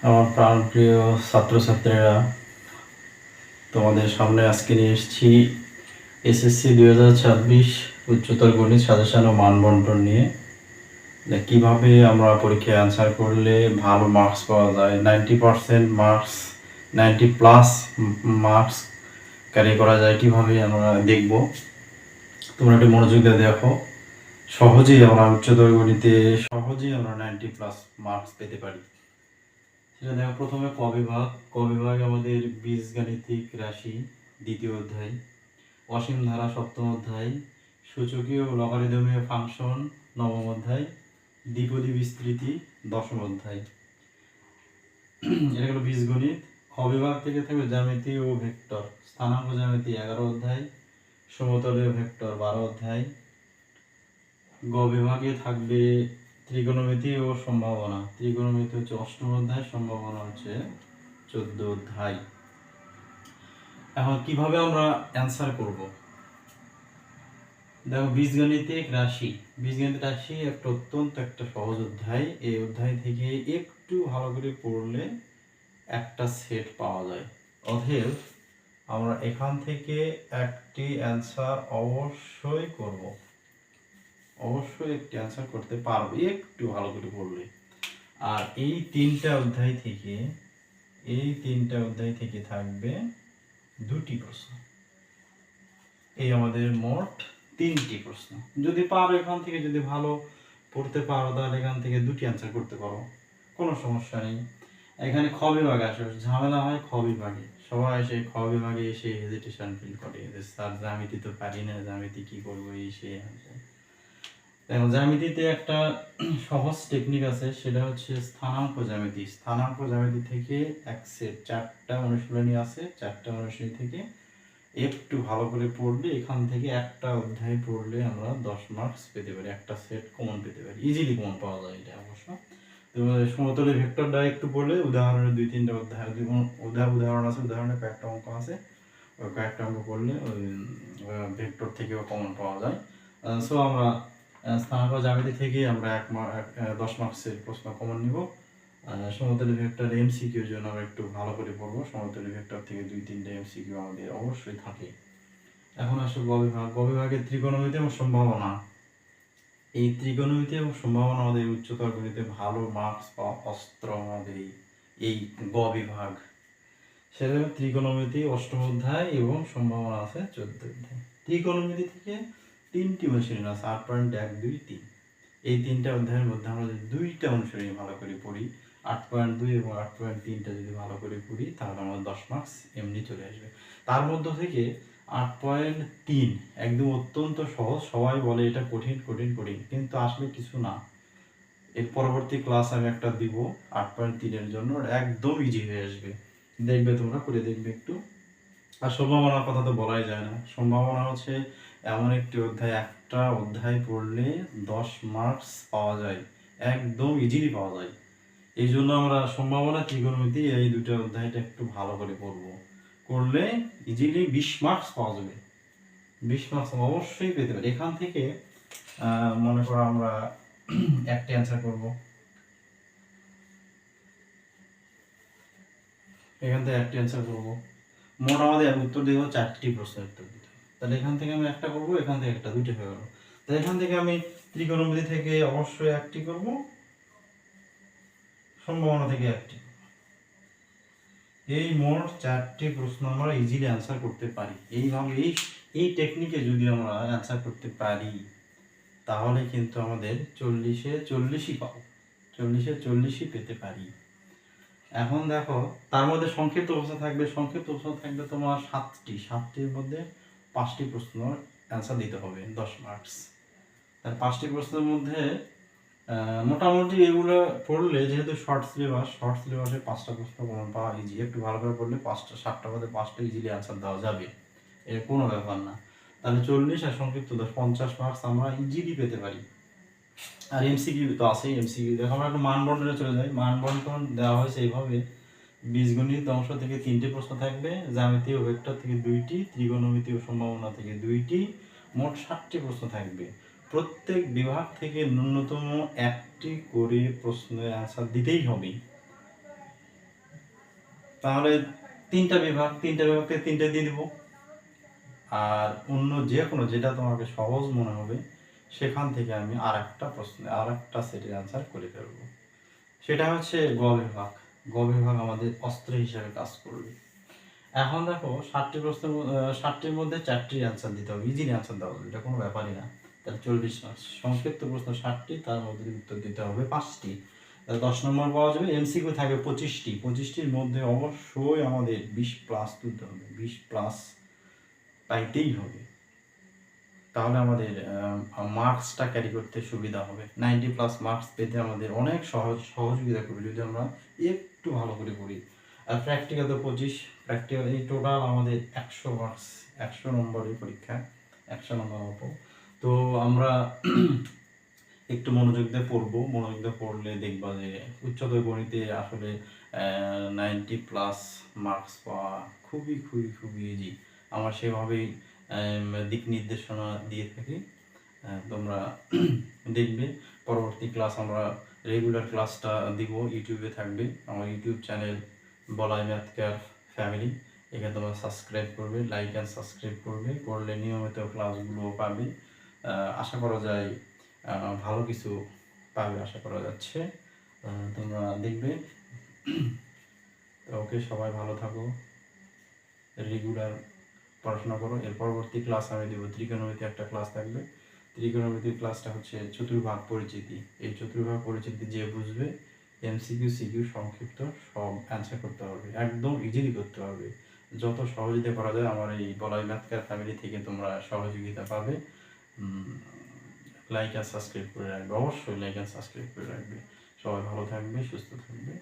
আমার প্রাণপ্রিয় ছাত্রছাত্রীরা, তোমাদের সামনে আজকে নিয়ে এসেছি এসএসসি 2026 উচ্চতর গণিত সাজেশন ও মানবন্টন নিয়ে। কিভাবে আমরা পরীক্ষায় অ্যান্সার করলে ভালো মার্কস পাওয়া যায়, 90% মার্কস, 90+ মার্কস ক্যারি করা যায়, কিভাবে আমরা দেখব। তোমরা একটু মনোযোগ দিয়ে দেখো। সহজেই আমরা উচ্চতর গণিতে 90+ মার্কস পেতে পারি। সেটা দেখো, প্রথমে ক বিভাগে আমাদের বীজগাণিতিক রাশি দ্বিতীয় অধ্যায়, অসীম ধারা সপ্তম অধ্যায়, সূচকীয় ও লগারিদমীয় ফাংশন নবম অধ্যায়, দ্বিপদী বিস্তৃতি দশম অধ্যায়। এটা হলো বীজগণিত। খ বিভাগ থেকে থাকবে জ্যামিতি ও ভেক্টর, স্থানাঙ্ক জ্যামিতি 11 অধ্যায়, সমতলীয় ভেক্টর 12 অধ্যায়। গ বিভাগে থাকবে ত্রিকোণমিতি ও সম্ভাবনা, ত্রিকোণমিতি হচ্ছে 8ম অধ্যায়, সম্ভাবনা হচ্ছে 14 অধ্যায়। এখন কিভাবে আমরা অ্যান্সার করব? দেখো, বীজগণিতিক রাশি একটা অত্যন্ত সহজ অধ্যায়। এই অধ্যায় থেকে একটু ভালো করে পড়লে একটা সেট পাওয়া যায়। অতএব আমরা এখান থেকে একটি অ্যান্সার অবশ্যই করব, অবশ্যই একটি অ্যান্সার করতে পারবো একটু ভালো করে পড়লে। আর এই তিনটা অধ্যায় থেকে থাকবে দুটি প্রশ্ন। এই আমাদের মোট 3টি প্রশ্ন। যদি পারো এখান থেকে, যদি ভালো পড়তে পারো, তাহলে এখান থেকে দুটি অ্যান্সার করতে পারো, কোনো সমস্যা নেই। এখানে খ বিভাগে আসে ঝামেলা হয়। খ বিভাগে সবাই এসে হেজিটেশন ফিল করে যে স্যার জ্যামিতি তো পারি না, জ্যামিতি কি করবো, এই সেই। দেখো, জ্যামিতিতে একটা সহজ টেকনিক আছে, সেটা হচ্ছে স্থানাঙ্ক জ্যামিতি। স্থানাঙ্ক জ্যামিতি থেকে এক সেট 4টা অনুশীলনী আছে। 4টা অনুশীলনী থেকে একটু ভালো করে পড়লে, এখান থেকে একটা অধ্যায় পড়লে আমরা 10 মার্কস পেতে পারি, একটা সেট কমন পেতে পারি, ইজিলি কমন পাওয়া যায় এটা অবশ্য। তো সমতলের ভেক্টরটা একটু পড়লে, উদাহরণের 2-3টা অধ্যায়, উদাহরণ আছে, উদাহরণে কয়েকটা অঙ্ক আছে, ওই কয়েকটা অঙ্ক পড়লে ওই ভেক্টর থেকেও কমন পাওয়া যায়। সো আমরা স্থানাঙ্ক জ্যামিতি থেকে আমরা 10 মার্কসের প্রশ্ন কমন নিব। সমতলী ভেক্টর এমসিকিউর জন্য আমরা একটু ভালো করে পড়বো। সমতলী ভেক্টর থেকে 2-3টা এমসিকিউ আমাদের অবশ্যই থাকে। এখন আসলে গ বিভাগের ত্রিকোণমিতি এবং সম্ভাবনা। এই ত্রিকোণমিতি এবং সম্ভাবনা আমাদের উচ্চতর গণিতে ভালো মার্কস পাওয়া অস্ত্র আমাদের এই গ বিভাগ। সেটা ত্রিকোণমিতি 8ম অধ্যায় এবং সম্ভাবনা আছে 14 অধ্যায়। ত্রিকোণমিতি থেকে 3টি অনুশীলন আছে, 8.1, 2, 3। এই 3টা অধ্যায়ের মধ্যে আমরা যদি 2টা অনুশীলনী ভালো করে পড়ি, 8.2 এবং 8.3টা যদি ভালো করে পড়ি, তাহলে আমাদের 10 মার্কস এমনি চলে আসবে। তার মধ্যে থেকে 8.3 একদম অত্যন্ত সহজ। সবাই বলে এটা কঠিন কঠিন কঠিন, কিন্তু আসলে কিছু না। এর পরবর্তী ক্লাস আমি একটা দিব 8.3 এর জন্য, একদম ইজি হয়ে আসবে। দেখবে, তোমরা করে দেখবে একটু। আর সম্ভাবনার কথা তো বলাই যায় না। সম্ভাবনা হচ্ছে এমন একটি অধ্যায়, একটা অধ্যায় পড়লে 10 মার্কস পাওয়া যায়, একদম ইজিলি পাওয়া যায়। এই জন্য আমরা সম্ভাবনা, ত্রিকোণমিতি এই দুটো অধ্যায়টা একটু ভালো করে পড়বো, করলে ইজিলি 20 মার্কস পাওয়া যাবে। 20 মার্কস অবশ্যই পেতে পারি। এখান থেকে মনে করো আমরা একটা অ্যান্সার করব, এখান থেকে একটা অ্যান্সার করবো। মোট আমাদের উত্তর দিব 4টি প্রশ্নের উত্তর দিতে হবে। তাহলে এখান থেকে আমি একটা করবো, এখান থেকে একটা, দুটো হয়ে গেল। তাহলে এখান থেকে আমি ত্রিকোণমিতি থেকে অবশ্যই একটি করব, সম্ভাবনা থেকে একটি। এই মোট 4টি প্রশ্ন আমরা ইজিলি অ্যান্সার করতে পারি। এইভাবে এই টেকনিকে যদি আমরা অ্যান্সার করতে পারি, তাহলে কিন্তু আমাদের 40-এ 40ই পাবো, 40-এ 40ই পেতে পারি। এখন দেখো, তার মধ্যে সংক্ষিপ্ত প্রশ্ন থাকবে। সংক্ষিপ্ত প্রশ্ন থাকবে তোমার 7টির মধ্যে 5টি প্রশ্ন অ্যান্সার দিতে হবে, 10 মার্কস। তার 5টি প্রশ্নের মধ্যে মোটামুটি এগুলো পড়লে, যেহেতু শর্ট সিলেবাসে 5টা প্রশ্ন কমন পাওয়া ইজি। একটু ভালো করে পড়লে 7টার মধ্যে 5টা ইজিলি অ্যান্সার দেওয়া যাবে, এর কোনো ব্যাপার না। তাহলে 40 আর সংক্ষিপ্ত 10, 50 মার্কস আমরা ইজিলি পেতে পারি। আর এমসিকিউ তো আছেই। এমসিকিউ দেখো, আমরা একটু মানবন্টনে চলে যাই। মানবন্টন দেওয়া হয়েছে এইভাবে: বীজগণিত অংশ থেকে 3টি প্রশ্ন থাকবে, জ্যামিতি ও ভেক্টর থেকে 2টি, ত্রিকোণমিতি ও সম্ভাবনা থেকে 2টি, মোট 7টি প্রশ্ন থাকবে। প্রত্যেক বিভাগ থেকে ন্যূনতম একটি করে প্রশ্নের অ্যান্সার দিতেই হবে। তাহলে তিনটা বিভাগকে তিনটা দিয়ে দিব, আর অন্য যে কোনো যেটা তোমাকে সহজ মনে হবে সেখান থেকে আমি আর একটা সেটের আনসার করে ফেলবো। সেটা হচ্ছে গ বিভাগ আমাদের অস্ত্র হিসেবে কাজ করবে। এখন দেখো 60টির মধ্যে 4টির অ্যান্সার দিতে হবে, ইজিলি অ্যান্সার দেওয়া হবে, এটা কোনো ব্যাপারই না। তাহলে 40 মার্কস। সংক্ষিপ্ত প্রশ্ন 60টি, তার মধ্যে উত্তর দিতে হবে 5টি, তাহলে 10 নম্বর পাওয়া যাবে। এমসিকিউ থাকবে 25টির মধ্যে অবশ্যই আমাদের 20 প্লাস তুলতে হবে, 20 প্লাস পাইতেই হবে, তাহলে আমাদের মার্কসটা ক্যারি করতে সুবিধা হবে। 90 প্লাস মার্কস পেতে আমাদের অনেক সহযোগিতা করবে যদি আমরা একটু ভালো করে পড়ি। আর প্র্যাকটিক্যাল তো 25, প্র্যাকটিক্যাল এই টোটাল আমাদের 100 মার্কস, 100 নম্বরের পরীক্ষা, 100 নম্বর মতো। তো আমরা একটু মনোযোগ দিয়ে পড়বো, মনোযোগ দিয়ে পড়লে দেখবা যে উচ্চতর গণিতে আসলে 90 প্লাস মার্কস পাওয়া খুবই খুবই খুবই ইজি। আমার সেভাবেই দিক নির্দেশনা দিয়ে থাকি। তোমরা দেখবে পরবর্তী ক্লাস আমরা রেগুলার ক্লাসটা দিব, ইউটিউবে থাকবে আমার ইউটিউব চ্যানেল বলাই ম্যাথ কেয়ার ফ্যামিলি। এখানে তোমরা সাবস্ক্রাইব করবে, লাইক অ্যান্ড সাবস্ক্রাইব করলে নিয়মিত ক্লাসগুলো পাবে। আশা করা যায় ভালো কিছু পাবে, আশা করা যাচ্ছে। তোমরা দেখবে। তো ওকে, সবাই ভালো থাকো, রেগুলার পড়াশোনা করো। এর পরবর্তী ক্লাস আমি দেবো ত্রিকোণমিতি, একটা ক্লাস থাকবে। ত্রিকোণমিতির ক্লাসটা হচ্ছে চতুর্ভাগ পরিচিতি। এই চতুর্ভাগ পরিচিতি যে বুঝবে, এমসিকিউ সিকিউ সংক্ষিপ্ত সব অ্যান্সার করতে হবে, একদম ইজিলি করতে হবে। যত সহযোগিতা করা যায় আমার এই বলাই ম্যাথ কেয়ার ফ্যামিলি থেকে তোমরা সহযোগিতা পাবে। লাইক আর সাবস্ক্রাইব করে রাখবে, অবশ্যই লাইক আর সাবস্ক্রাইব করে রাখবে। সবাই ভালো থাকবে, সুস্থ থাকবে।